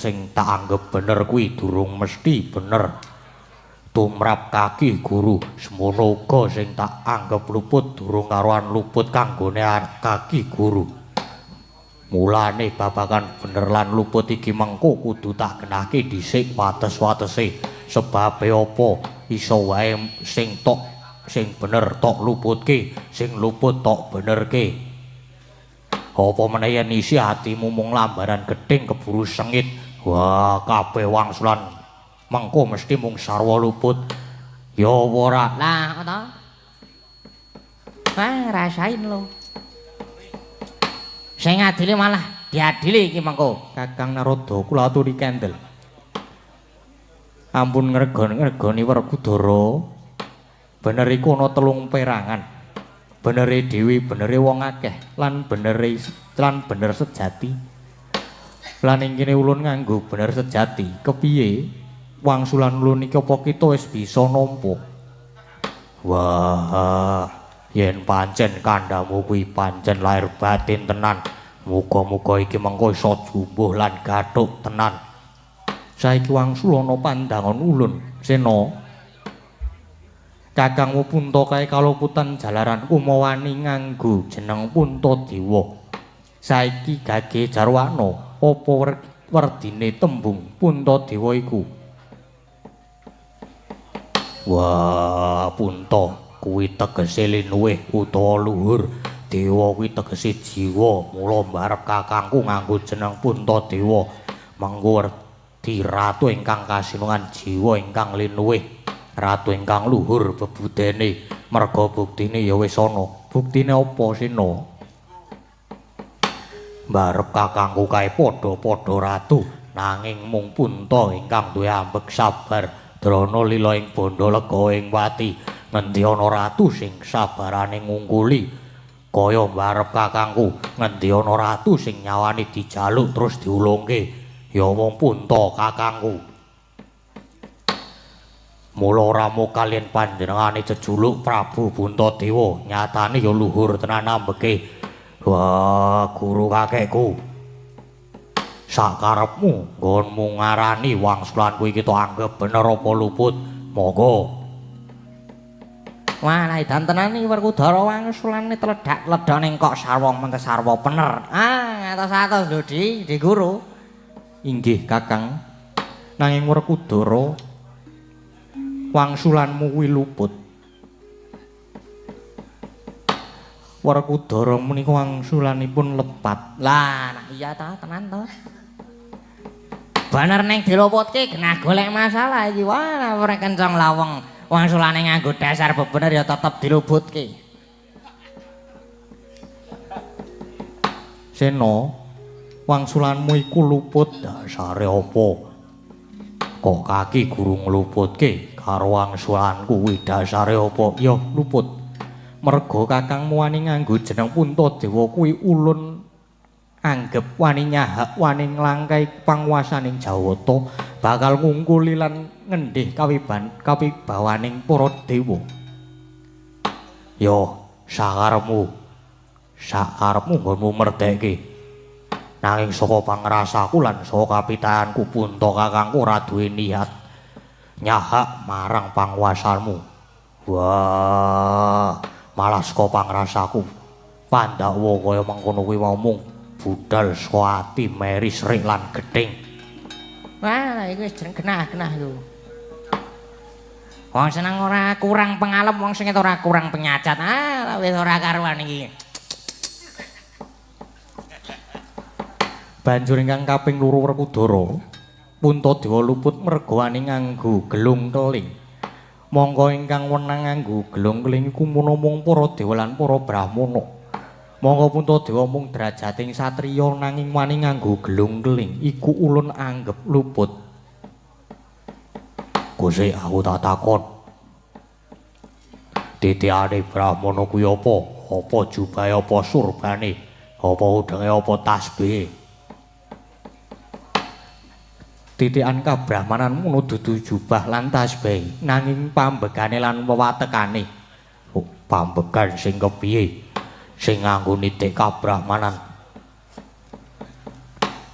sing tak anggap bener kuwi durung mesti bener. Tumrap kaki guru semono uga sing tak anggap luput durung karuan luput kanggone kaki guru. Mulane babagan bener lan luput iki mengko kudu tak genahke dhisik wates-watese. Sebabe apa iso wae sing bener tok luputke, sing luput tok benerke. Apa meneh yen isi atimu mung lambaran gedeng keburu sengit. Wah, kabeh wangsulan mengko mesti mung sarwa luput. Ya ora. Lah, to. Rasain lo. Sing adile malah diadili iki mengko. Kakang Narada kula aturi kendel. Ampun ngregoni Werkudara. Bener iku ana 3 perangan. Benere dewi, benere wong akeh, lan bener sejati. Lan ing kene ulun nganggo bener sejati. Kepiye? Wangsulan ulun iki apa kita wis bisa nampa? Wah, yen pancen kandhamu kuwi pancen lahir batin tenan. Muga-muga iki mengko iso jumbuh lan gathuk tenan. Saiki wangsul ana pandangan ulun, Sena. Kakangmu Punta kae kaluputan jalaran umawani nganggo jeneng Puntadewa. Saiki gage jarwana apa werdine tembung Puntadewa iku? Wah, Punta kuwi tegese linuwih utawa luhur. Dewa kuwi tegese jiwa. Mula mbarep kakangku nganggo jeneng Puntadewa. Mangko di ratu ingkang kasinungan jiwa ingkang linuwih, ratu ingkang luhur bebudene. Merga buktine ya wis ana. Buktine apa, Sena? Mbarep kakangku kae padha-padha ratu, nanging mung Punta ingkang duwe ambek sabar. Drana lila ing Bandalega ing Pati, ngendi ana ratu sing sabarane ngungkuli. Kaya mbarep kakangku, ngendi ana ratu sing nyawani dijaluk terus diulungke. Ya wong Punta kakangku. Mula ramu kalian panjenengane jejuluk Prabu Puntadewa, nyatane ya luhur tenan ambeke. Wah, guru kakekku. Sakarepmu nggonmu ngarani wangsulan kuwi kita anggap bener apa luput? Monggo. Wah, edan tenan iki Werkudara wangsulane tledak-tledha ning kok sarwa mengke sarwa pener. Atos-atos lho di guru. Inggih Kakang, nanging Werkudara wangsulanmu kuwi luput. Werkudara menika wangsulanipun lepat. Lah, nah iya ta, tenan to. Bener ning diluputke genah golek masalah iki. Wah, ora kencang laweng wangsulane nganggo dasar bebener ya tetep diluputke. Sena, wangsulanmu iku luput dasare apa? Kok kaki guru ngluputke karo wangsulanku kuwi dasare apa? Ya luput. Merga kakangmu wani nganggo jeneng Puntadewa kuwi ulun anggep wani nyahak wani nglangkai panguwasaning Jawata bakal ngungkuli lan ngendih kawibawaning para dewa. Yo sakarepmu nggonmu merdekke. Nanging saka pangrasaku lan saka kapitahanku Punta kakangku ora duwe niat nyahak marang panguwasanmu. Wah, malah saka pangrasaku Pandhawa kaya mengkono kuwi mau mung budal saka ati meri srik lan gething. Wah, iku wis jeneng genah-genah iku. Wong seneng ora kurang pengalem, wong sing ora kurang penyacat. Wis ora karuan iki. Banjur ingkang kaping 2 Werkudara, Puntadewa luput merga wani nganggo gelung keling. Monggo ingkang wenang nganggo gelung keling iku mung para dewa lan para brahmana. Monggo Puntadewa mung drajating satriya nanging wani nganggo gelung keling iku ulun anggep luput. Gusti aku tak takon. Titiane brahmana kuwi apa? Apa jubahe apa surbane? Apa udenge apa tasbihe? Titikan kabrahmanan ngono dudu jubah lan tasbih nanging pambegane lan wewatekane. Pambegan sing kepiye? Sing nganggo nitik kabrahmanan.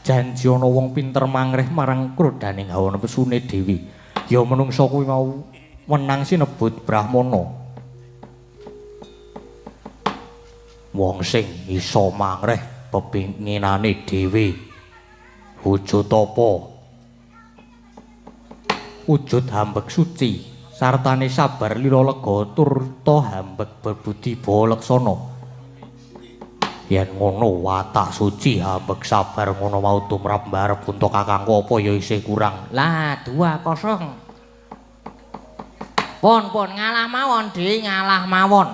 janji ana wong pinter mangreh marang krodhaning hawa nepsune Dewi. Ya menungsa kuwi mau menang sinebut Brahmana. Wong sing iso mangreh pepinginane Dewi. Wujud apa? Wujud hambek suci. Sartane sabar lira lega turta hambek berbudi balaksana. Yen ngono watak suci hambek sabar ngono mau tumrap mbarep untuk kakangku apa ya isih kurang. Lah 2-0. Pun ngalah mawon, Di, ngalah mawon.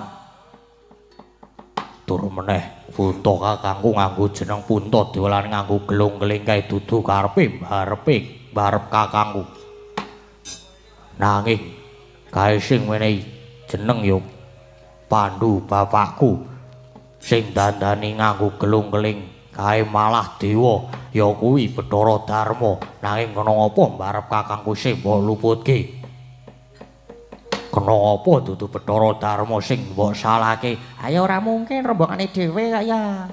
Tur meneh Punta kakangku nganggo jeneng Punta diolah nganggo gelung-geling kae dudu karepe mbarep kakangku. Nanging kae sing menehi jeneng ya Pandu bapakku sing dandani nganggo gelung-geling kae malah dewa ya kuwi Bathara Darma. Nanging kena apa mbarep kakangku sing mbok luputke? Kena apa dudu Bathara Darma sing mbok salahke? Ayo ora mungkin rombongane dhewe kaya.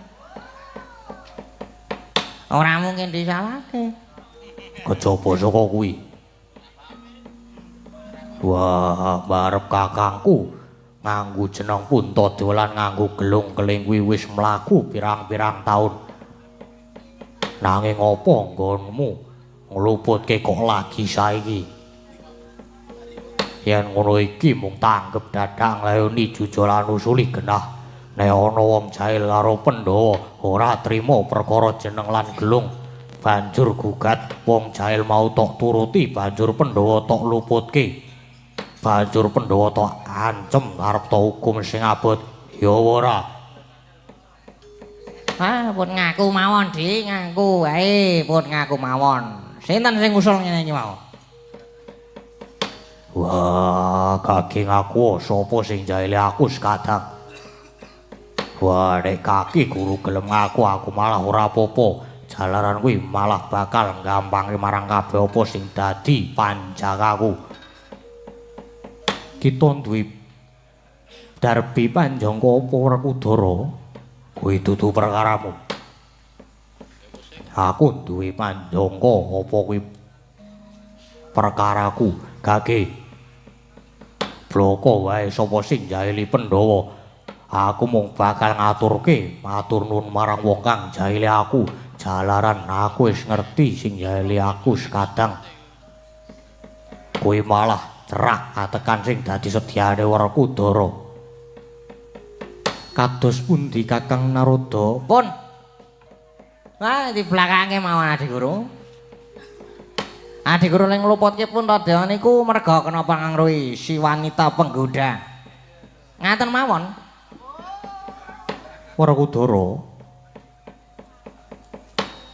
Ora mungkin disalahke. Kejaba saka kuwi. Wah, mbarep kakangku nganggo jeneng Punta dolan nganggo gelung-geling kuwi wis mlaku pirang-pirang taun. Nanging apa nggonmu ngluputke kok lagi saiki? Yen ngono iki mung tanggep dadang layoni jujolan usuli genah. Nek ana wong jahil karo Pandhawa ora trima perkara jeneng lan gelung, banjur gugat wong jahil mau tok turuti, banjur Pandhawa tok luputke. Banjur Pandhawa tok ancem arep tok hukum sing abot. Ya ora. Pun ngaku mawon, Di, ngaku wae, pun ngaku mawon. Sinten sing usul ngene iki mau? Wah, kaki ngaku sapa sing jahile aku sekadang. Wah, nek kaki guru gelem ngaku aku malah ora apa-apa. Jalaran kuwi malah bakal gampangi marang kabeh apa sing dadi panjakaku. Kita duwe darbi panjangka apa Werkudara? Kuwi dudu perkaramu. Aku duwe panjangka apa kuwi perkaraku. Gage bloko wae sapa sing jahili Pandhawa. Aku mung bakal ngaturke matur nuwun marang wong kang jahili aku. Jalaran aku wis ngerti sing jahili aku sekadang. Kuwi malah cerak katekan sing dadi sedyane Werkudara. Kados pundi Kakang Narada? Pun. Wah, di belakange mawon Adi Guru. Adi Guru ning ngluputke Puntada niku merga kenapa ngangrui si wanita penggoda. Ngaten mawon. Werkudara.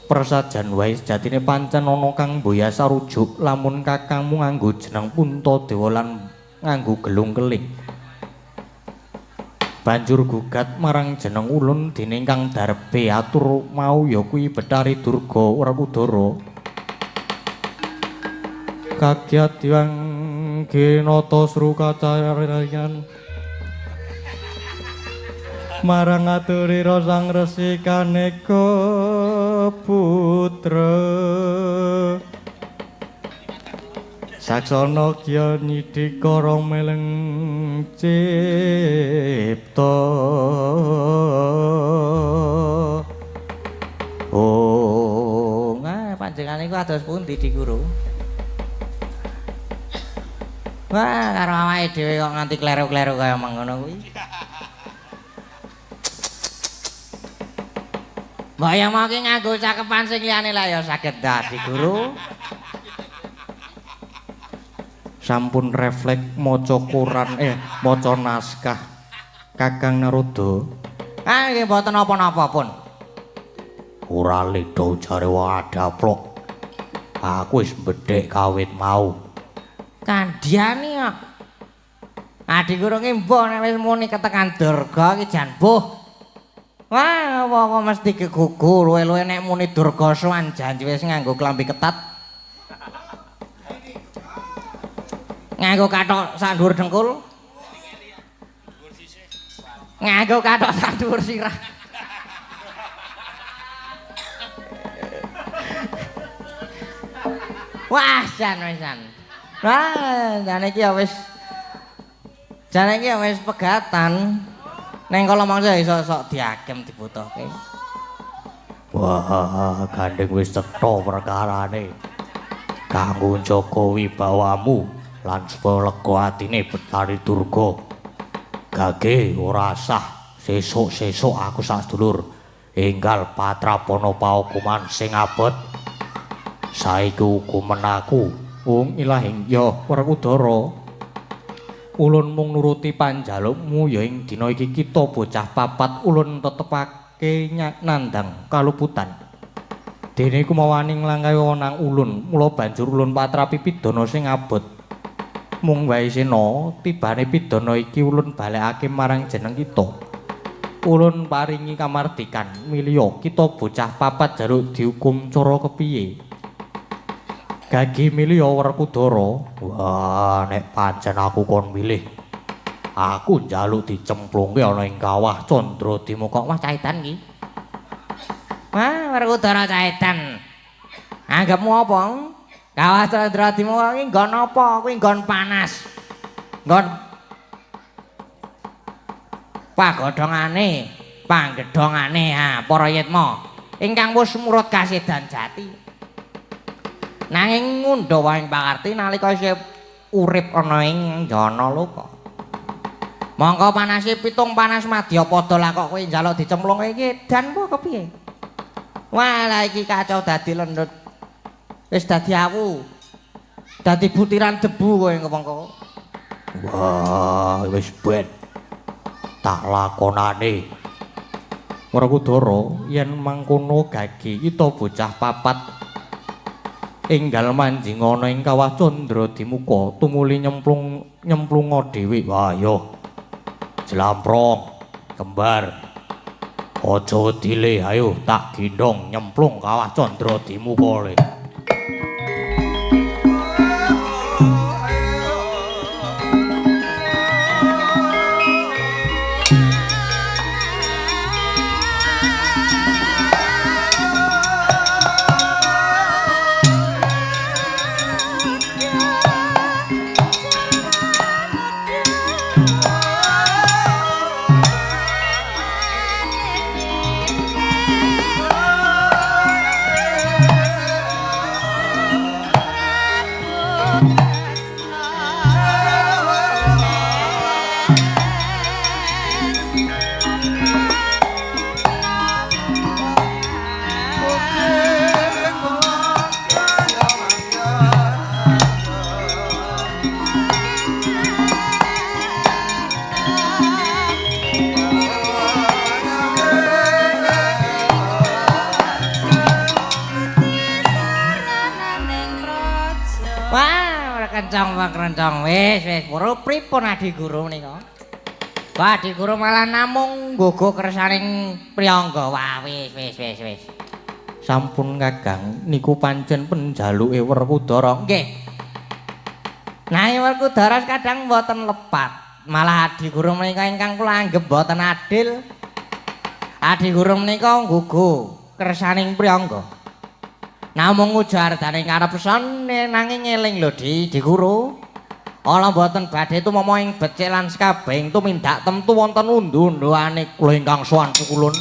Persajan wae sejatine pancen ana kang mboyasa rujuk lamun kakangmu nganggo jeneng Puntadewa lan nganggo gelung-keling. Banjur gugat marang jeneng ulun dening Kang Darbe atur mau ya kuwi Betari Durga Werkudara. Kagiat diwang ginata srukacarayan marang aturira sang Resi Kaneka Putra saksana kya nyidikara meleng cipta. Oh, panjenengan niku ados pundi Di Guru? Wah, karo awake dhewe kok nganti kleru-kleru kaya mangkono kuwi. Mbok ya mangke nganggo cakepan sing liyane lah ya saged dadi Guru. Sampun refleks maca Quran maca naskah Kakang Narada. Ah nggih mboten napa-napa pun. Ora leda jare wong adaplok. Aku wis bedhek kawit mau. Kandhane kok. Adi Guru ki mbok nek wis muni ketekan Durga ki jan boh. Wah, apa mesti kegugur luwe-luwe nek muni Durga sowan janji wis nganggo klambi ketat. Nganggo kathok sak dhuwur dengkul. Nganggo kathok sak dhuwur sirah. Wah, jan wis jan. Wah, jane iki ya wis pegatan. Neng kala mangsa iso sok diagem dibutuhke. Wah, gandeng wis cetha perkarane. Kanggo njaga wibawamu lan supaya lega atine Betari Durga. Gage ora sah sesuk-sesuk aku sak sedulur enggal patrapana paukuman sing abot. Saiki hukumen aku wong ilahing ya Werkudara. Ulun mung nuruti panjalukmu ya ing dina iki kita bocah papat ulun tetepake nandhang kaluputan. Dene kumawaning langkae wonang ulun, mula banjur ulun patrapi pidana sing abot. Mung wae sena tibane pidana iki ulun balekake marang jeneng kita. Ulun paringi kamardikan milya kita bocah papat jaluk dihukum cara kepiye. Gage milya Werkudara. Wah, nek pancen aku kon milih, aku njaluk dicemplungke ana ing kawah Candradimukha. Wah, caetan iki. Wah, Werkudara caetan. Anggapmu apa? Kawah Candradimukha iki nggon apa? Kuwi nggon panas. Nggon panggedhongane para yitma ingkang wis murut kasedan jati. Nanging ngundha waing pakarti nalika isih urip ana ing jana loka. Mongko panase pitung panas madyapada lah kok kowe njaluk dicemplungke iki dan apa kepiye? Wah, lah iki kacau dadi lendut. Wis dadi awu. Dadi butiran debu kowe kepengko. Wah, wis ben. Tak lakonane. Werkudara, yen mangkono Gage kita bocah papat enggal manjing ana ing kawah Candradimukha tumuli nyemplunga dhewe. Wah, yo. Jlamprong, kembar. Aja dile, ayo tak gendong nyemplung kawah Candradimukha le. Kencang wis pura pripun Adi Guru menika. Wah, Adi Guru malah namung nggogo kersaning priyangga. Wah, wis. Sampun Kakang, niku pancen penjaluke Werkudara. Nggih. Nah, Werkudara kadang mboten lepat. Malah Adi Guru menika ingkang kula anggep mboten adil. Adi Guru menika nggogo kersaning priyangga. Namung ujar dane ngarep son nanging eling lho Di Guru. Ala mboten badhe tumama ing becik lan sakabehing tumindak temtu wonten undu-unduane kula ingkang sowan pukulun.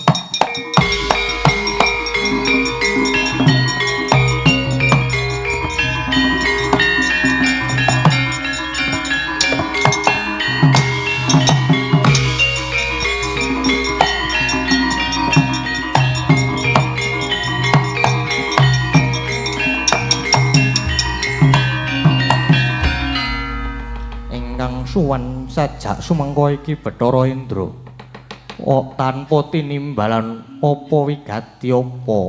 Suwan sajak sumengko iki Bathara Indra. Tanpa tinimbalan apa wigati apa?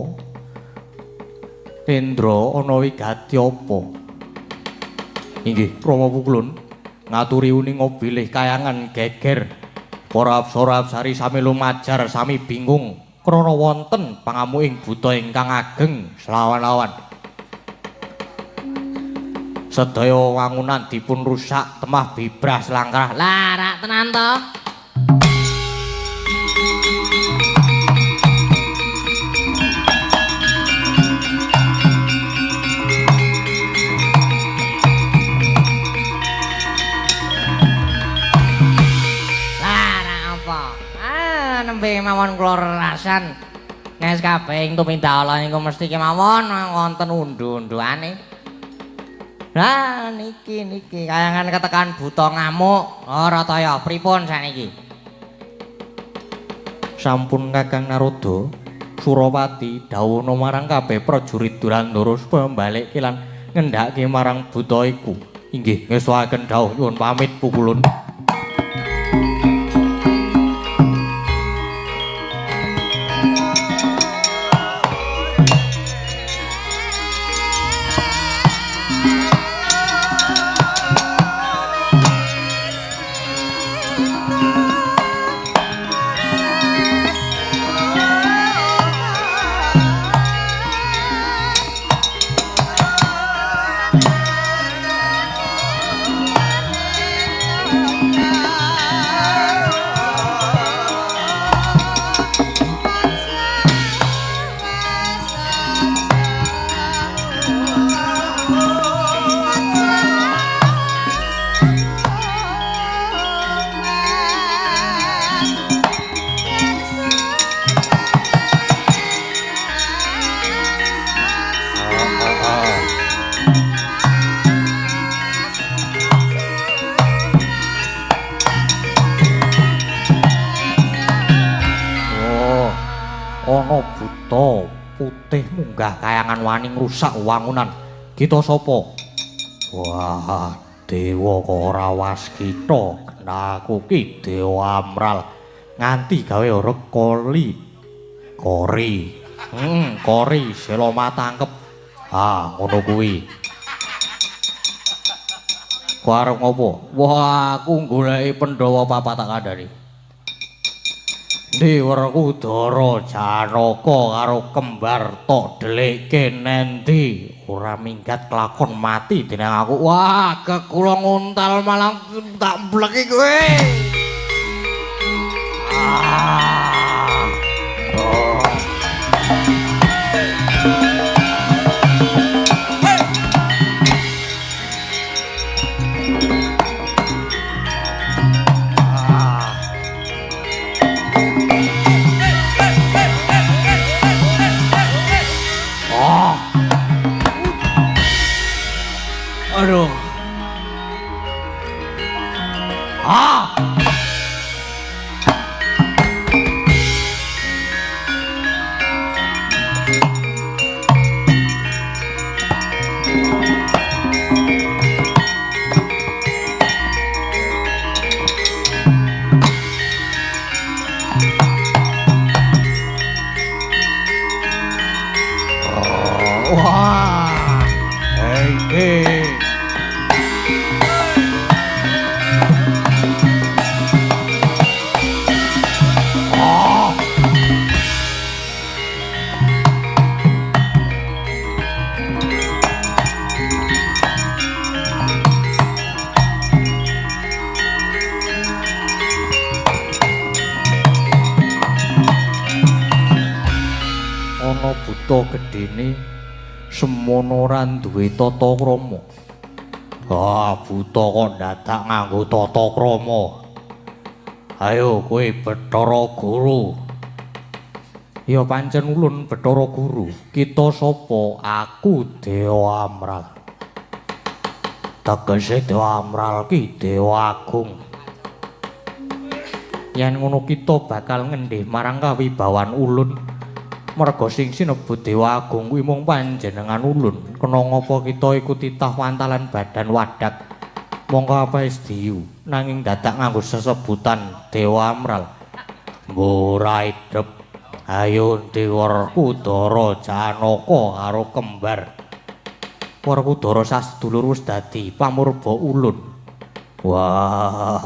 Indra ana wigati apa? Inggih, Rama Pukulun ngaturi uning bilih kayangan geger. Para apsara-apsari sami lumajar, sami bingung krana wonten pangamuing buta ingkang ageng selawan-lawan. Sedaya wangunan dipun rusak, temah bibras langkrah. Lah, rak tenan to. nembe mawon kula rerasan. Nes kabeh ing tumindak Allah niku mesti kemawon wonten undu-unduane. Lah niki kayangan ketekan buta ngamuk. Ora taya pripun saniki? Sampun Kakang Naroda, Surawati dawuhna marang kabeh prajurit Durandara supaya mbalike lan ngendhake marang buta iku. Inggih, ngesuaken dawuh nyuwun pamit pukulun. Putih munggah kayangan wani ngrusak wangunan. Kita sapa? Wah, dewa kok ora waskita. Aku ki Dewa Amral. Nganti gawe orek kori. Kori sela matangkep. Ngono kuwi. Ku arep ngopo? Wah, aku goleki Pandhawa papat tak kandhani. Werkudara Janaka karo kembar tok delikke nendi ora minggat kelakon mati dening aku. Wah, kekula nguntal malah tak bleki kowe. Aduh. Wah. Hey. Buta gedene semono ora duwe tata krama. Buta kok dadak nganggo tata krama. Ayo kowe Bathara Guru. Ya pancen ulun Bathara Guru. Kita sapa? Aku Dewa Amral. Tegese Dewa Amral ki Dewa Agung. Yen ngono kita bakal ngendih marang kawibawan ulun. Merga sing sinebut Dewa Agung kuwi mung panjenengan ulun. Kena ngapa kita iku titah wantalan badan wadak. Mongko apa wis diyu nanging dadak nganggo sesebutan Dewa Amral. Ora idep. Ayo Werkudara Janaka karo kembar. Werkudara sasedulur wis dadi pamurba ulun. Wah,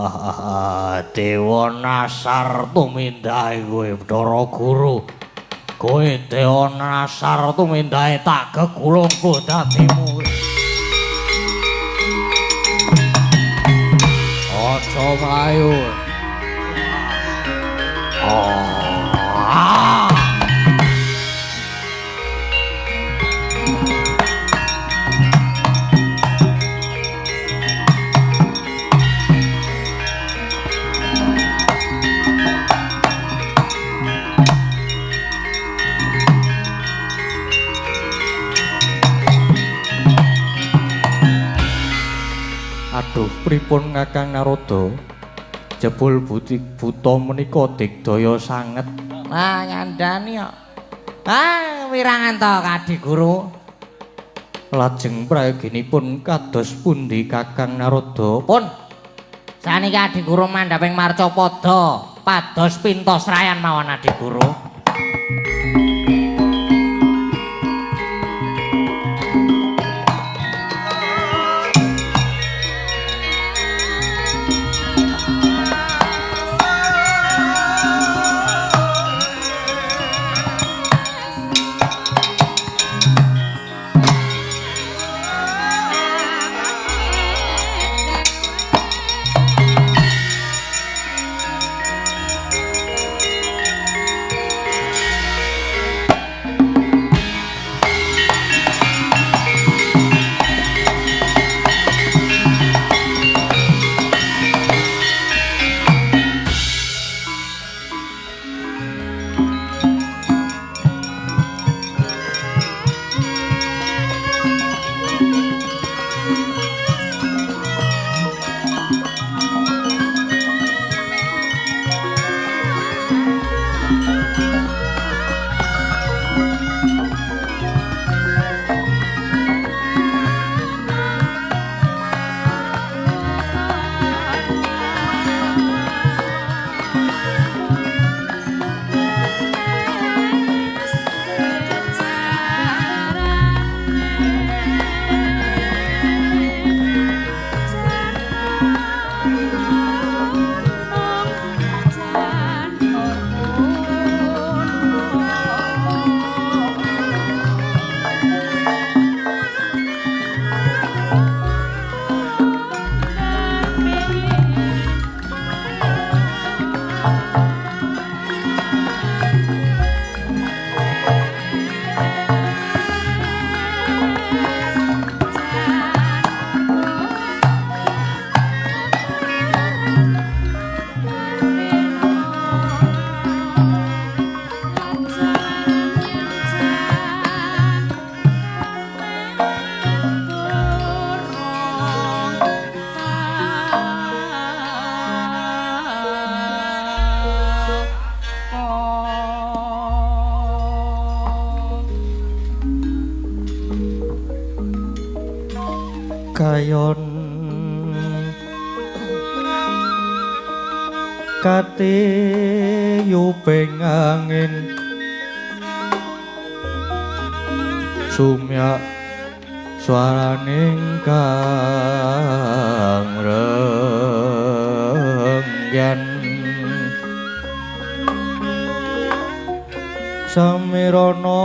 Dewa Nasar tumindahe kowe Bathara Guru. Kowe Dewa Nasar tumindahe tak gegulungku dadimu. Aja mlayu. pripun Kakang Narada? Jebul buta menika digdaya sanget. Ah nyandani kok. Ah wirangan to Kadi Guru. Lajeng prayoginipun kados pundi Kakang Narada? Pun saniki Adi Guru mandhaping Marcapada pados pintos rayan mawon Adi Guru. Kayon kate yuping angin sumyak swaraning kang renggen samirana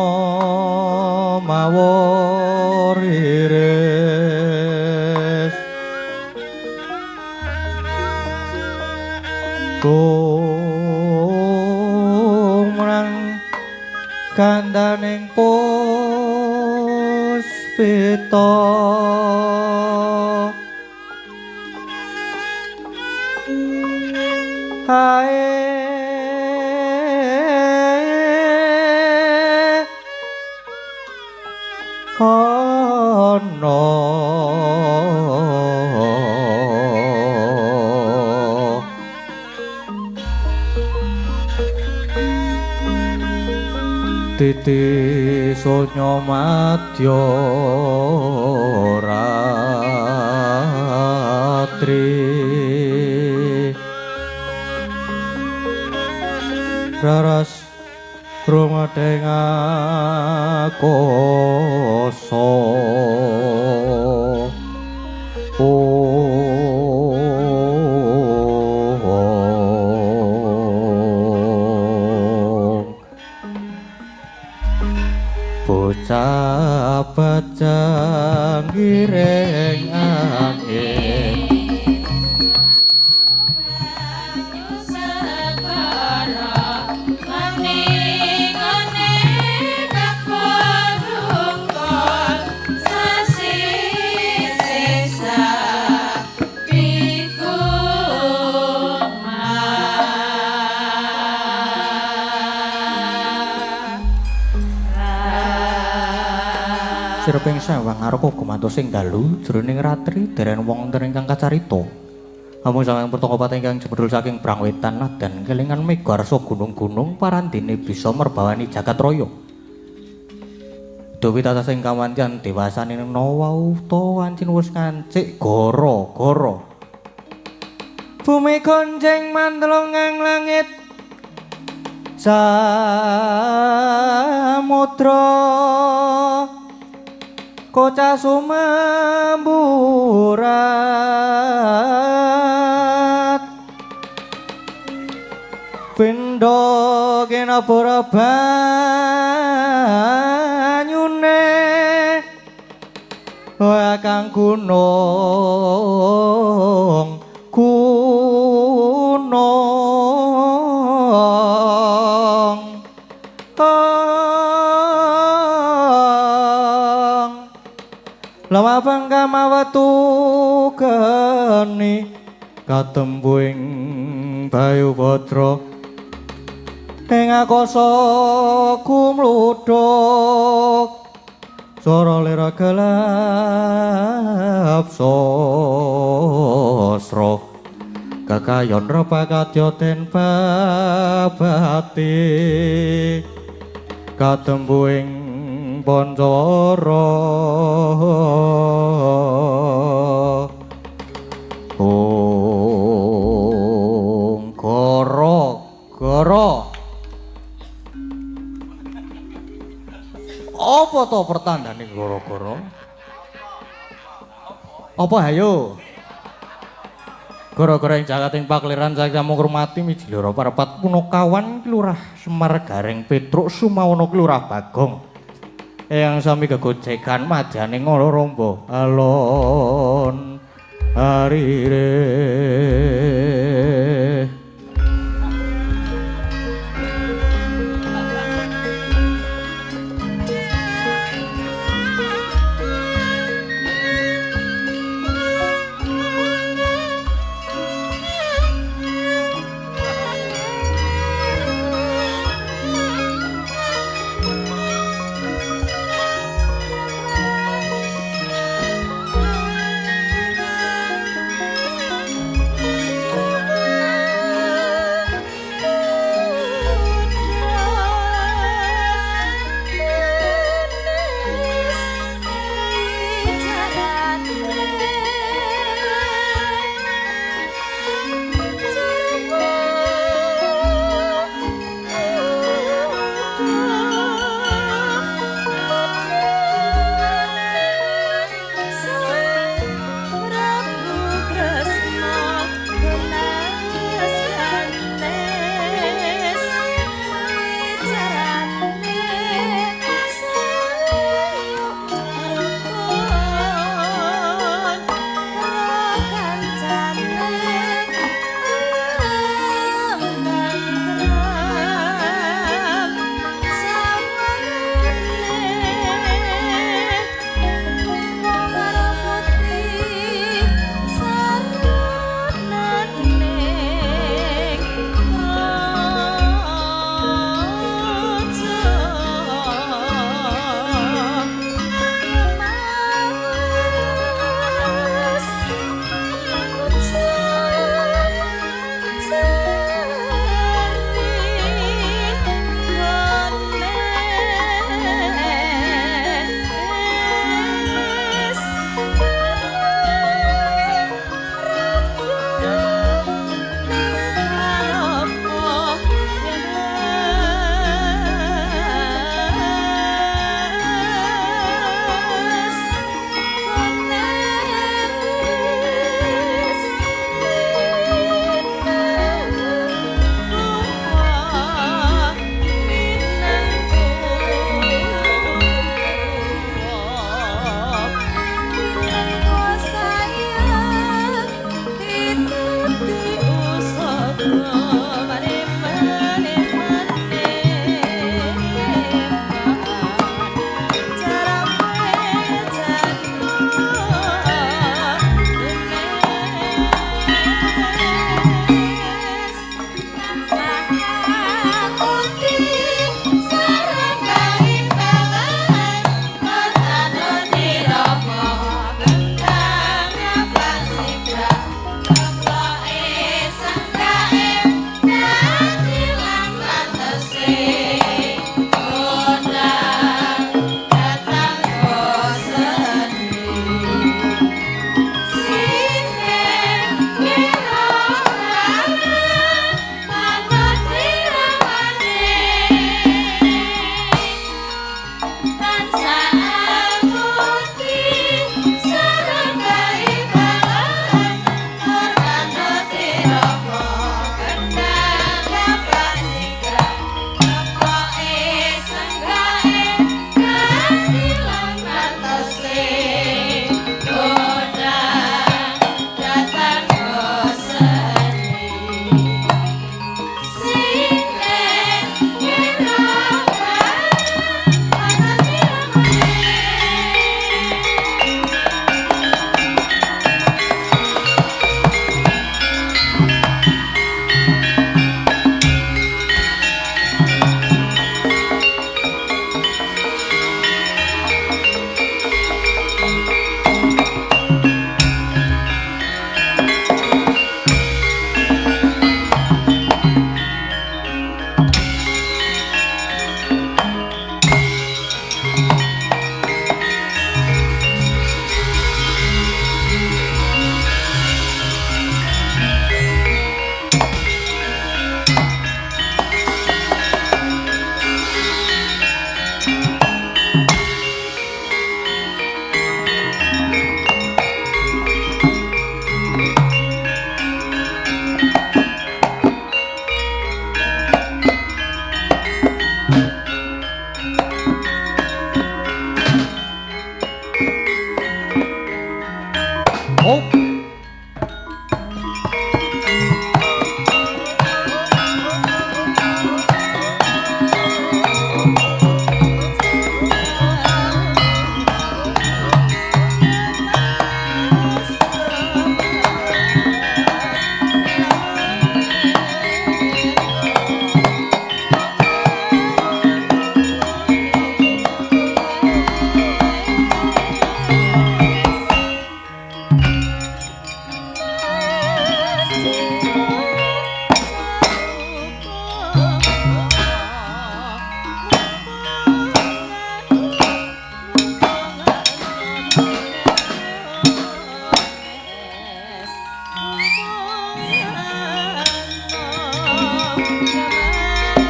maworiris kumrang kandaning puspita hae ana titi sonya madya ratri raras rumadeng akoso bocah bajang gireng angin Sirping sewang arupa gumantos ing dalu jroning ratri deren wonten ingkang kacarita. Amung sampeyan pertanggapat ingkang jebul saking Brangwetan dan kelingan megarsa gunung-gunung parandene bisa merbawani jagat raya. Dewi tatas ing kawantian dewasane wau ta wancin wis ngancik gara-gara. Bumi gonjeng mantelung ngang langit samudra koca sumemburat pindha kinabara banyune kang gunung Lamapang kamawatu geni katembuing bayu patra ing akasa kumludhuk swara lira gelap sastra kakayon repakadya ten babati katembuing Pancawara gara-gara apa to pertandane gara-gara apa hayo gara-gara ing jagating pakliran saking ngurmati miji loro parepat Punakawan Kelurah Semar Gareng Petruk Sumawana Kelurah Bagong yang sami gegojekan majane ngono rombo alon harire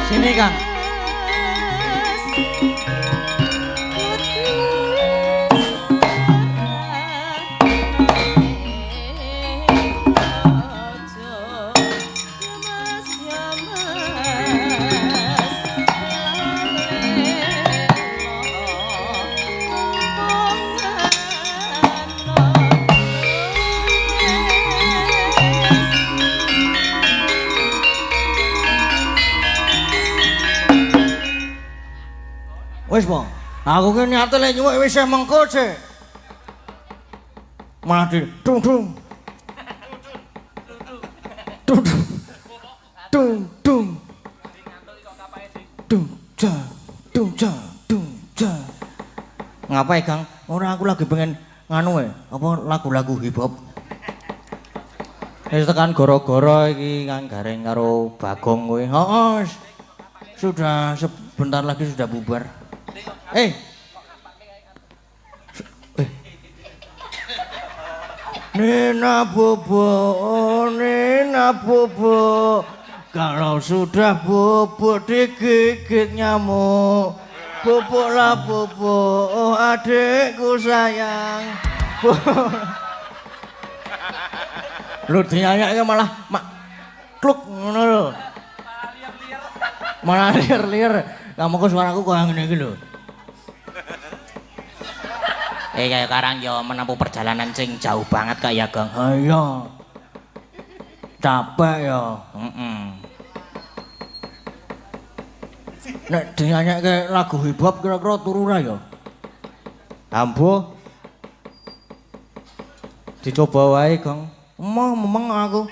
Sini Kang. Wis po. Aku ki niate lek nyuwuk wis mengko sik. Malah di dung dung. Dung dung. Dung dung. Dung ja, dung ja, dung ja. Ngapain Kang? Ora aku lagi pengen nganu apa lagu-lagu hip hop. Wis tekan goro-goro iki Kang Gareng karo Bagong kowe. Heeh. Sudah sebentar lagi sudah bubar. Nina bobo, kalau sudah bobo digigit nyamuk. Boboklah bobo, adikku sayang. Lu dinyanyiake malah kluk ngono lho. Malah liar-liar. Kamu kok suaraku kok ngene iki lho. Kayak karang yo menempuh perjalanan sing jauh banget kak ya Gang. Iya. Capek yo. Nek dinyanyiake lagu hip hop kira-kira turu ra yo? Ambo. Dicoba wae, Gang. Memeng aku.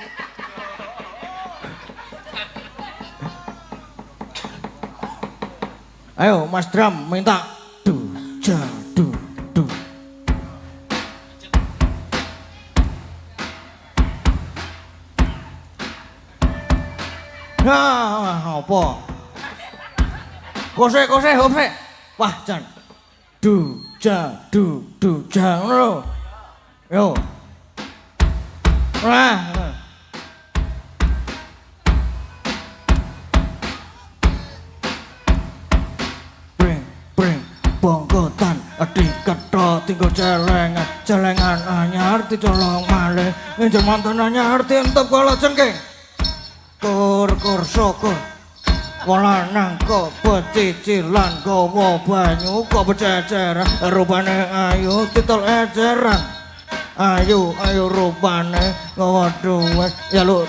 Ayo Mas Drum minta du ja du du. Nah, apa? Kose hopse. Wah, jan. Du ja ngono lho. Yo. Nah. Bongkotan diketho tinggo celengan anyar dicolong malih nginjem mantan anyar dientep kala cengking kur syukur wala nang kok becicilan gawa banyu kok bececeran rupane ayu titol eceran ayu rupane gawa duwet jaluk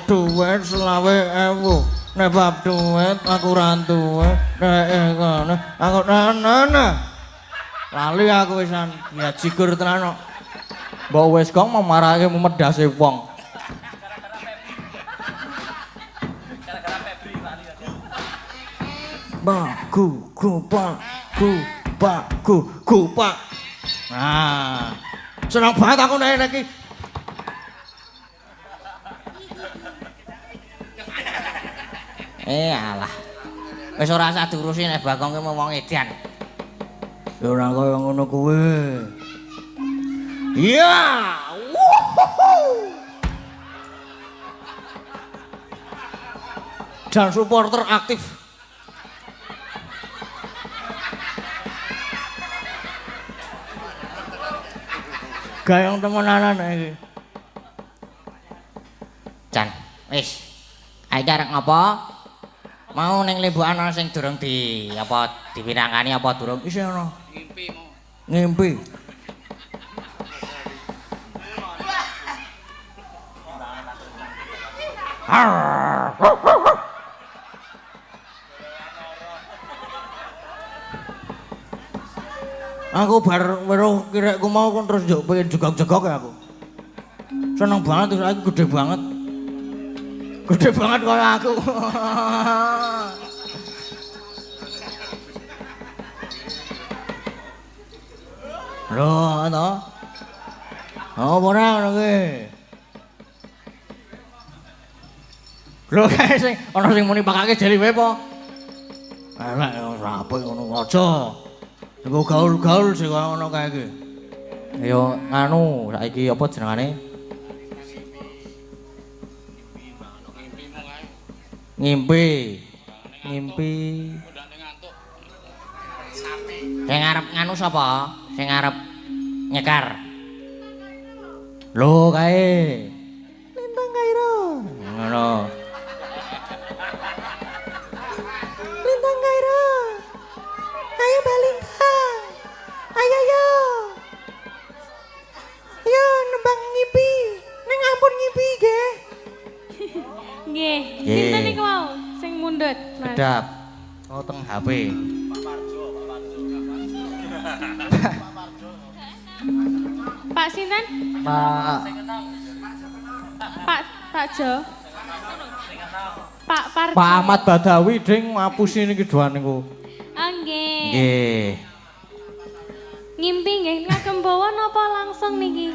duwet 20.000 nek bab duit aku ra duwe nek ngono aku nana lali aku wisan ya jigur tenan kok mbok wis kong mau marake medhase wong gupak nah seneng banget aku nek iki alah. Wis ora usah diurusi nek Bagong ki wong edan. Ya ora kaya ngono kuwi. Iya. Dan supporter aktif. Gayung temenanan iki. Jan, wis. Ayo arek ngopo? Mau ning lembukan ana sing durung dipinangkani apa durung isih ana? Ngimpi mau. Ngimpi. Aku bar weruh kirekku mau kon terus njuk pengen jegok-jegok ya aku. Seneng banget terus aku gede banget. Gede banget kaya aku. Loh, to. Oh, ora ngono kuwi. Lho kae sing ana sing muni pakake jeli wae apa? Elek ora apa ngono aja. Engko gaul-gaul sing kaya ngono kae iki. Ya nganu saiki apa jenengane? Ngimpi. Ngimpi. Sing arep nganu sapa? Sing arep nyekar. Lho kae. Lintang Kairo. Ngono. Lintang Kairo. Ayo Balintang. Ayo yo. Yo nembang ngipi. Ning ampun ngipi nggih. Nggih. Sinten niku wau sing mundhut, Mas? Kedap. Oh teng HP. Pak sinten? Pak Jo. Pak Parjo. Pak Ahmad Badawi ding ngapusi niki doan niku. Ah nggih. Nggih. Ngimpi nggih ngagem bawa napa langsung niki?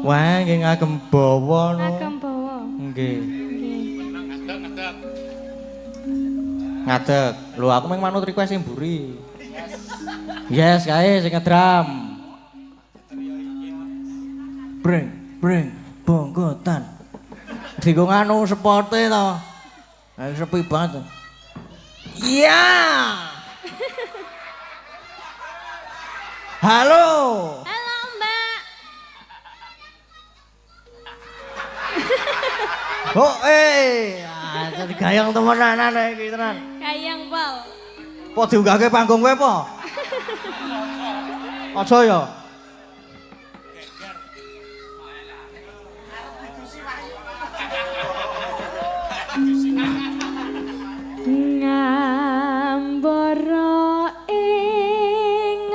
Wah, nggih ngagem bawa no. Ngagem bawa. Nggih. Nggih. Ngadeg. Lho aku mung manut request sing mburi. Yes, kae sing ngedram. Breng, bonggotan. Digo nganu sepote to. Ayo sepi banget. Iya. Halo. Halo, Mbak. Oh, jadi gayang temenan iki tenan. Kayang pol. Po diunggahke panggung kowe po? Aja ya. Ngambara ing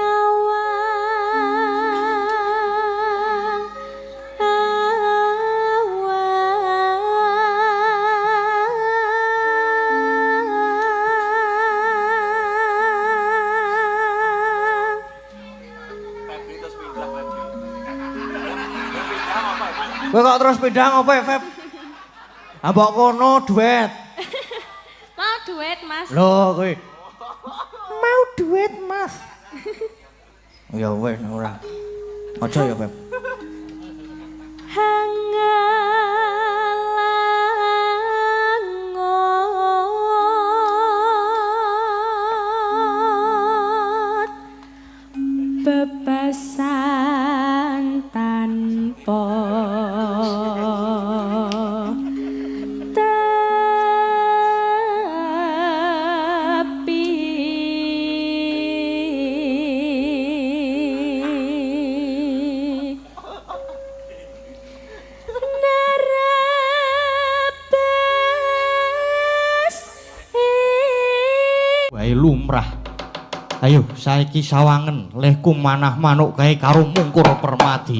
Kowe kok terus pindah ngopo, Feb? Ah mbok kono duet. mau duet, Mas. Lho kowe. Mau duet, Mas. Ya wes ora. Aja ya, Feb. Hangalangot bebasan tanpa tepi nerabes Wae lumrah. Ayo saiki sawangen lehku manah manuk kae karo mungkur permadi.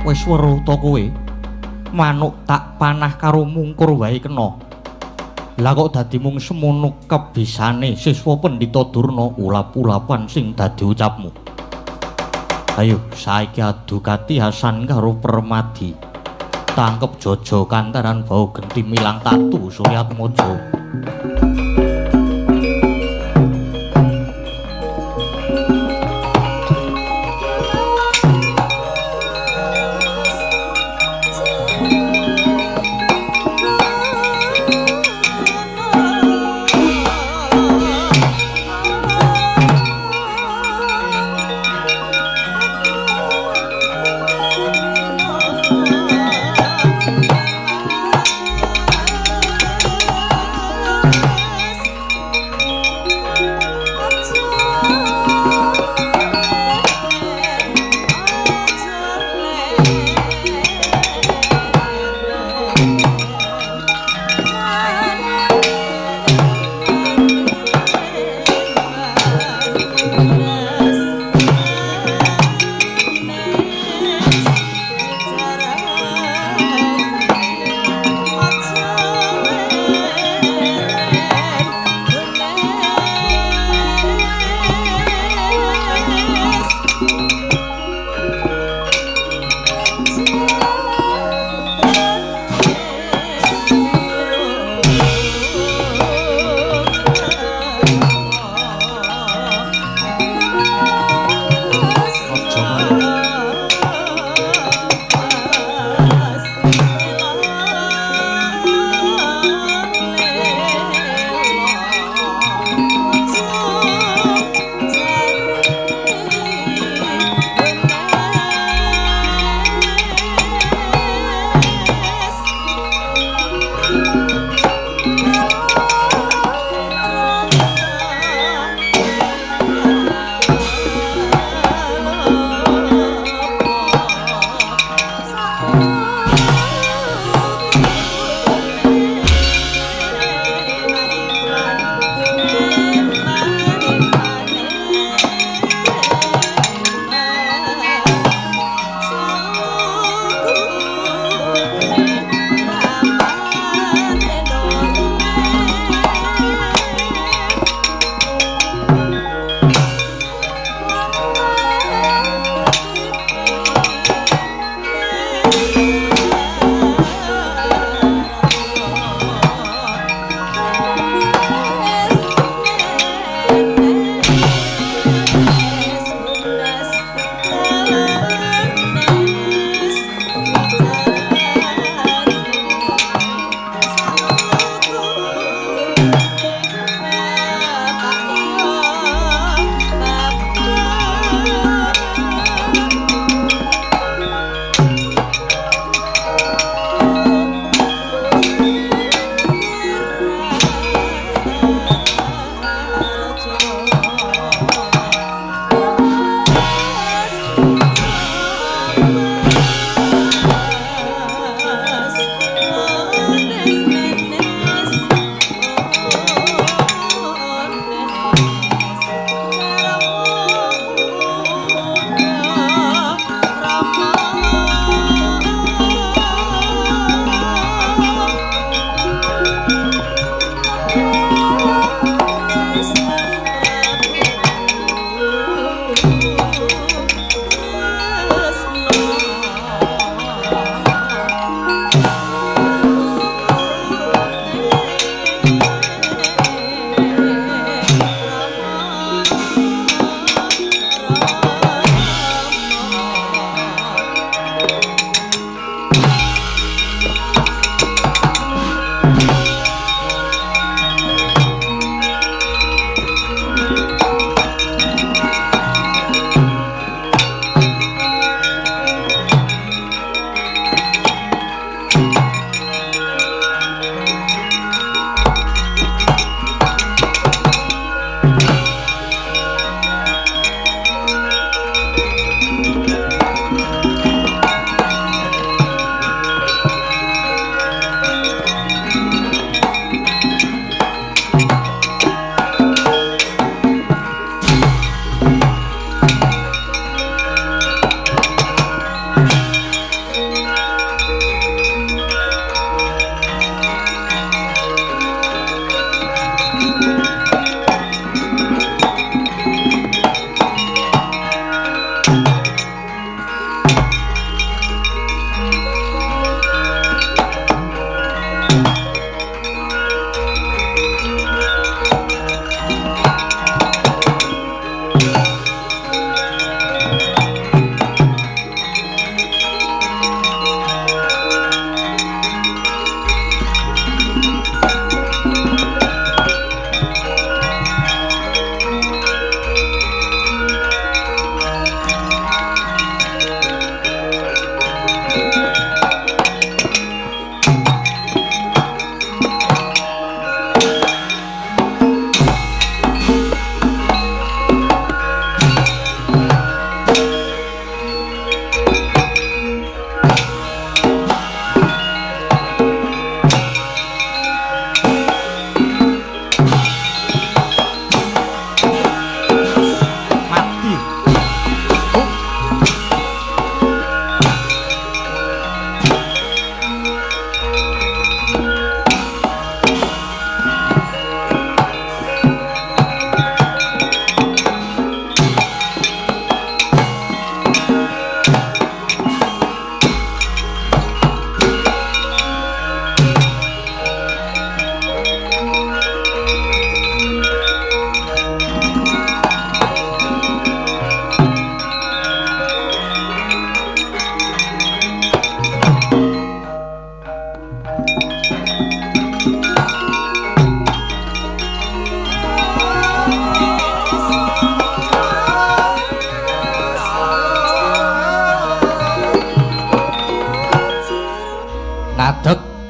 Wis weruh to kowe. Manuk tak panah karo mungkur wae kena. Lah kok dadi mung semono kebisane siswa Pendhita Durna ulap-ulapan sing dadi ucapmu. Ayo saiki adu katihasan karo Permadi. Tangkep Jojo kantaran bau genti milang tatu Suryatmaja. Hãy subscribe cho kênh Ghiền Mì Gõ để không bỏ lỡ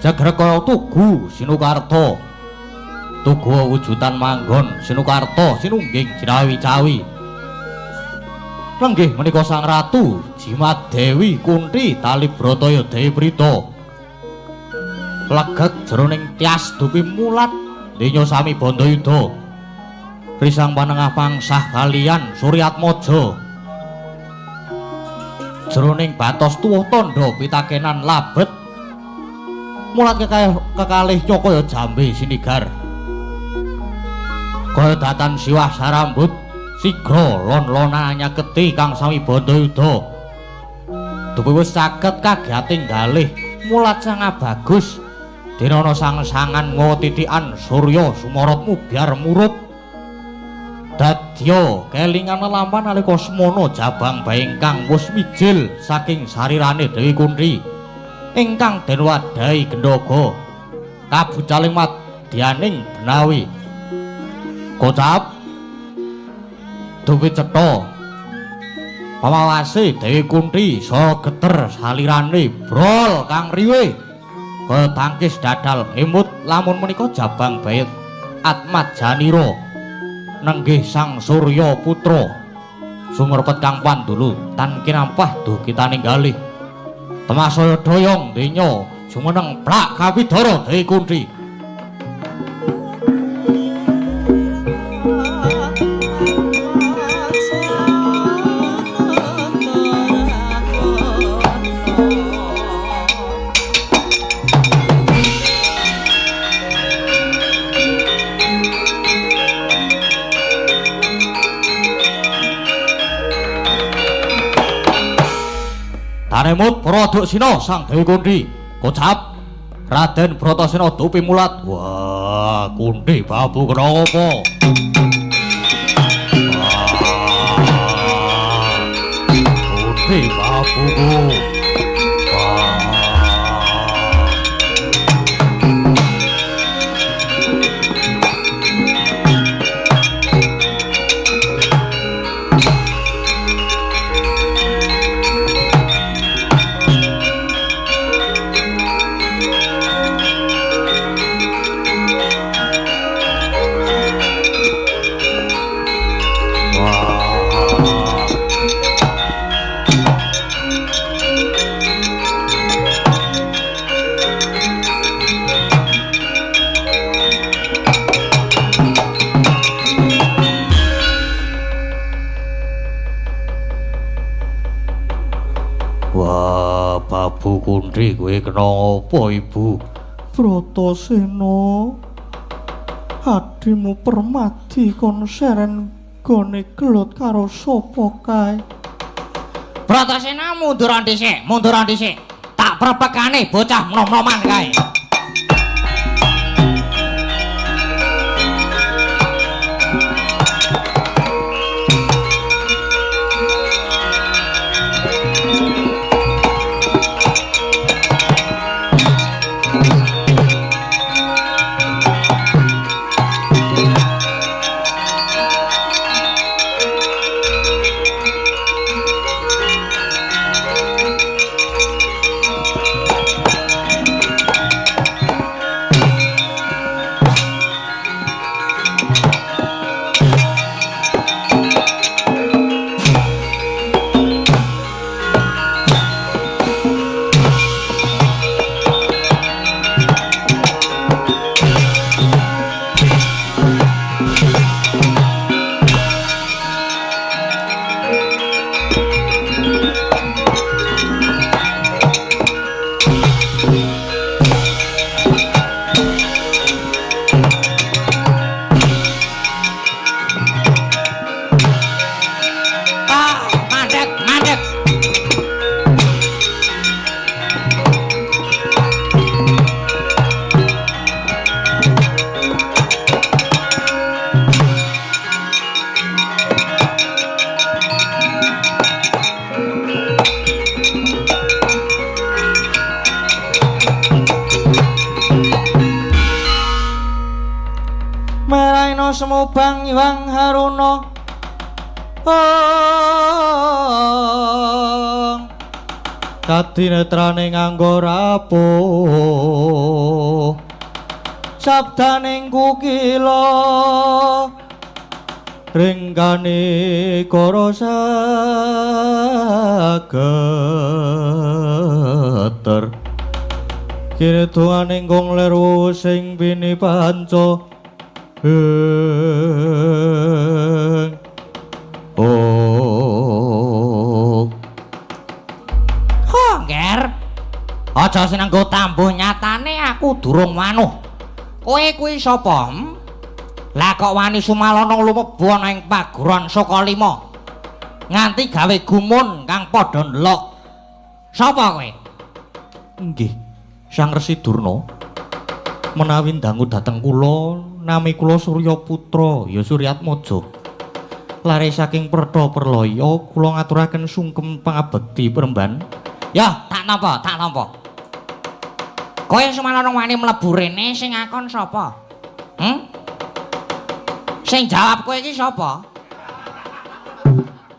Jagrekaya Tugu Sinukarta. Tugu wujudan manggon Sinukarta sinungging Jinawi-cawi. Lenggih menika Sang Ratu Jimat Dewi Kunthi Talibrataya Dewi Prita. Legeg jroning tias dupi mulat dinya sami Bandayuda. Risang panengah pangsah kaliyan Suryatmaja. Jroning batos tuwuh tandha pitakenan labet mulat kekalih Cakaya Jambe sinigar. Kaya datan siwah sarambut sigra lon-lonan nyaketi kang sami Bandayuda. Dupi wis saged kagiating galih mulat sangat bagus dinana sang-sangan ngotitikan Surya Sumarat mubyar murup. Dadya kelingan lelampahan nalika semana jabang bae ingkang wus mijil saking sarirane Dewi Kunthi ingkang den wadhahi Gendhaga kabucaling madyaning Benawi. Kocap duwi cetha pamawase Dewi Kunthi saha geter salirane brol kang riwe kaya tangkis dadal emut lamun menika jabang bae Atmat Janira nenggih Sang Surya Putra sumrepet kang pandulu tan kinampah duh kita ninggalih temasaya doyong dinya jumeneng plak Kawidara Dewi Kunthi. Tanemut Praduksina Sang Dewi Kunthi. Kocap Raden Bratasena dupi mulat. Wah, Kunthi babu kenapa? Kunthi babuku. Babu Kunthi kowe kena apa Ibu? Bratasena, adimu Permadi kon seren gone gelut karo sapa kae? Bratasena munduran dhisik. Tak prepekane bocah nom-noman kae. Semubang Iwang Haruna kadinetrane nganggo rapuh sabdaning kukila ringkani kara sageter kene doaning kong leru sing bini panca Nger. Aja sinenggo tambuh nyatane aku durung manuh. Kowe kuwi sapa? Lah kok wani sumalana lumebu ana ing paguron Sokalima. Nganti gawe gumun kang padha ndelok. Sapa kowe? Nggih, Sang Resi Durna. Menawi dangu dhateng kula, nami kula Surya Putra, ya Suryatmaja. Lare saking Perta Perlaya, kula ngaturaken sungkem pangabekti Premban. Ya, tak nampa, tak nampa. Kowe sumalana wani mlebu rene sing ngakon sapa? Sing jawab kowe iki sapa?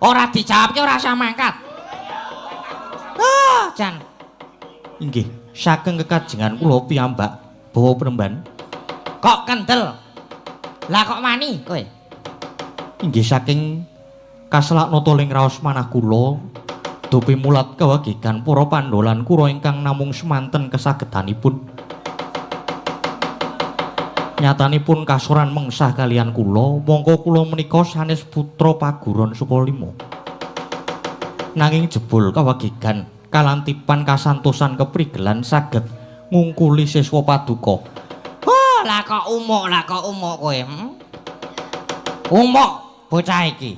Ora dijawabke ora usah mangkat. Jan. Inggih, saking kekajengan kula piyambak, Bawa Premban. Kok kendel? Lah kok wani kowe? Inggih saking kaselaknata ling raos manah kula, dupi mulat kawagigan para Pandhawa lan kura ingkang namung semanten kasagedanipun. Nyatanipun kasoran mengsah kalian kula, mongko kula menika sanes putra paguron Sukalima. Nanging jebul kawagigan kalantipan kasantosan keprigelan saged ngungkuli siswa paduka. Lah kok umuk kowe. Umuk bocah iki.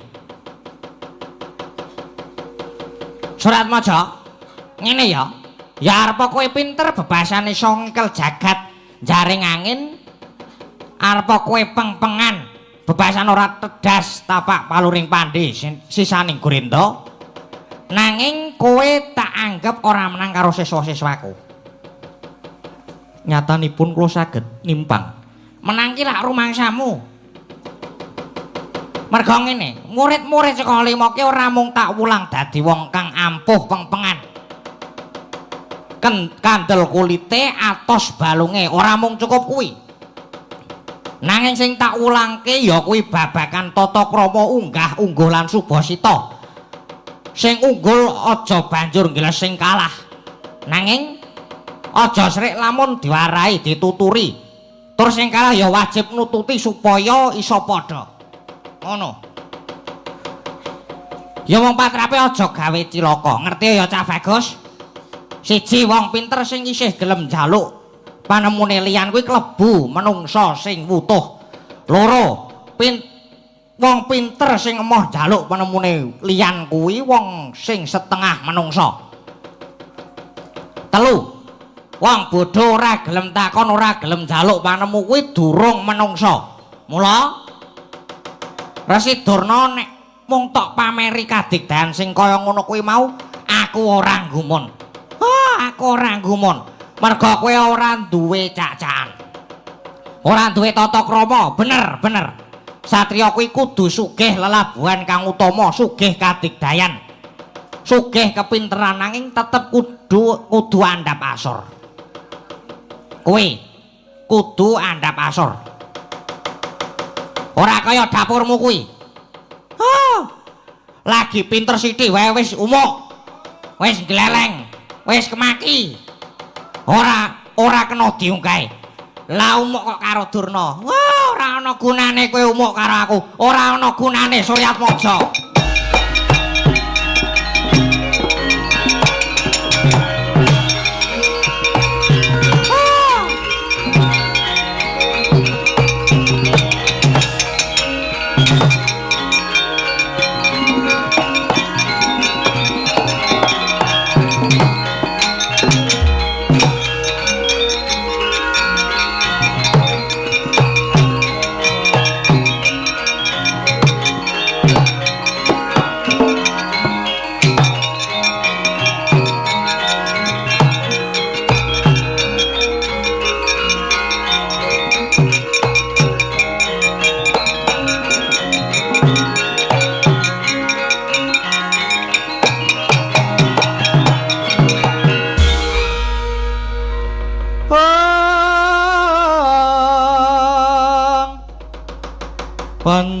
Suratmaja, ngene ya. Ya arep kowe pinter bebasane iso ngekel jagat jaring angin. Arep kowe peng-pengan bebasan ora tedas tapak paluring pandhe sisaning Gurindha. Nanging kowe tak anggap ora menang karo siswa-siswaku. Nyatanipun kula saged nimpang. Menang ki lak rumangsamu. Merga ngene, murid-murid Sukalima ki ora mung tak wulang dadi wong kang ampuh peng-pengan. Kandel kulite atos balunge ora mung cukup kuwi. Nanging sing tak wulangke ya kuwi babagan tata krama unggah ungguh lan subasita. Sing unggul aja banjur ngeles sing kalah. Nanging aja srik lamun diwarai dituturi. Tur sing kalah ya wajib nututi supaya iso padha. Ngono. Ya wong patrape aja gawe cilaka. Ngerti ya Cah Bagus? Siji wong pinter sing isih gelem njaluk panemune liyan kuwi klebu menungsa sing wutuh. Loro, wong pinter sing emoh njaluk panemune liyan kuwi wong sing setengah menungsa. Telu, wong bodho ora gelem takon ora gelem njaluk panemu kuwi durung menungsa. Mula Resi Durna nek mung tok pameri kadigdayan sing kaya ngono kuwi mau, aku ora nggumun. Aku ora nggumun. Merga kowe ora duwe cacahan. Ora duwe tata krama, bener. Satriya kuwi kudu sugih lelabuhan kang utama, sugih kadigdayan. Sugih kepinteran nanging tetep kudu andhap asor. Kowe kudu andhap asor. Ora kaya dapurmu kuwi. Lagi pinter sithik wae wis umuk. Wis gleleng, wis kemaki. Ora kena diungkahi. Lah umuk kok karo Durna. Ora ana gunane kowe umuk karo aku. Ora ana gunane Suryatmaja.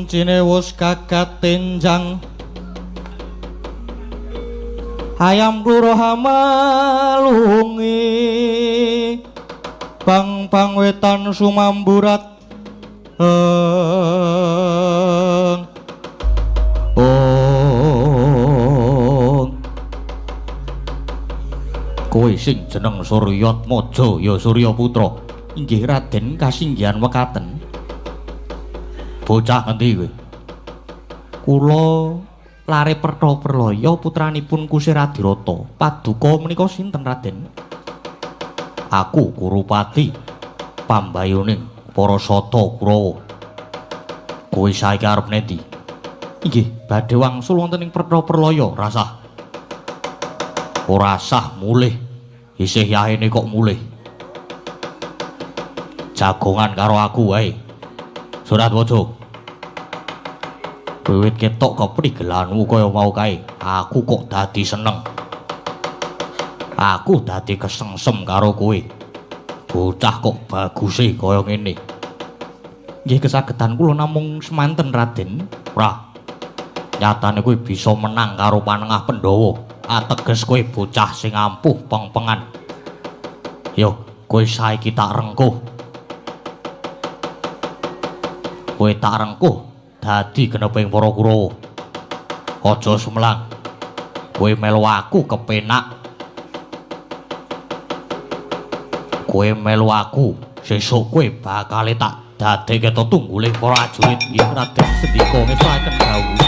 kuncine wis gagat tenjang ayam kluruh hamalungi bang wetan sumamburat kowe sing jeneng Suryatmaja ya Surya Putra inggih Raden kasinggihan mekaten bocah ngendi kowe kula lare Pertapralaya putranipun Kusir Adirata paduka menika sinten Raden aku Kurupati pambayoning para sata Kurawa kowe saiki arep nendi inggih badhe wangsul wonten ing Pertapralaya rasah ora sah mulih isih yahene kok mulih jagongan karo aku wae Suratwaja wiwit ketok keprigelanmu kaya mau kae aku kok dadi seneng aku dadi kesengsem karo kowe bocah kok baguse kaya ngene nggih kesagedan kula namung semanten Raden ora nyatane kowe bisa menang karo Panengah Pandhawa ateges kowe bocah sing ampuh peng-pengan yo kowe saiki tak rengkuh kowe tak rengkuh dadi geneping para Kurawa aja sumlang kowe melu aku kepenak kowe melu aku sesuk kowe bakal tak dadekke tetungguling para ajurit nggih Raden sendika ngesaken dawuh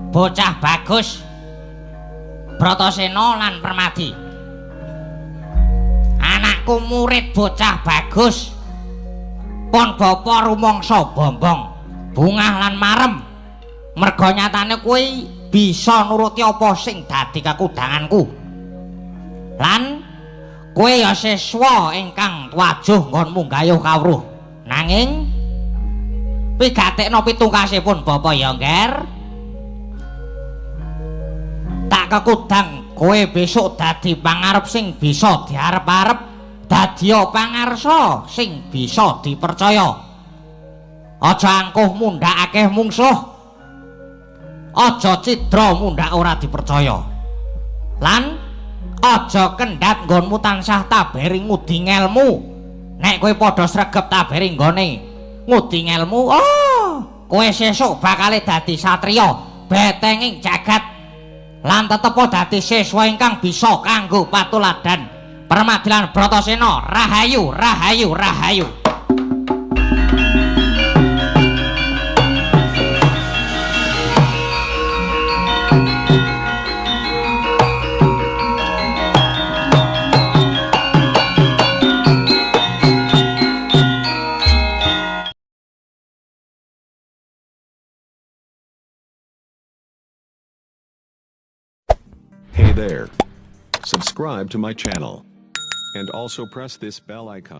bocah bagus Bratasena lan Permadi anakku murid bocah bagus pon bapa rumangsa bombong bungah lan marem merga nyatane kowe bisa nuruti apa sing dadi kakudanganku lan kowe ya siswa ingkang tuwajuh nggon munggayuh kawruh nanging pigatekno pitungkasipun Bapa Yongger tak kekudang kowe besok dadi pangarep sing bisa diarep-arep dadi pangarsa sing bisa dipercaya aja angkuh mundhak akeh mungsuh aja cidra mundhak ora dipercaya lan aja kendhat nggonmu tansah taberi ngudi ngelmu nek kowe padha sregep taberi nggone ngudi ngelmu kowe sesuk bakal dadi satriya betenging jagat lan tetep dadi siswa ingkang bisa kanggo patuladan Permadilan Bratasena. Rahayu, rahayu, rahayu. Hey there. Subscribe to my channel. And also press this bell icon.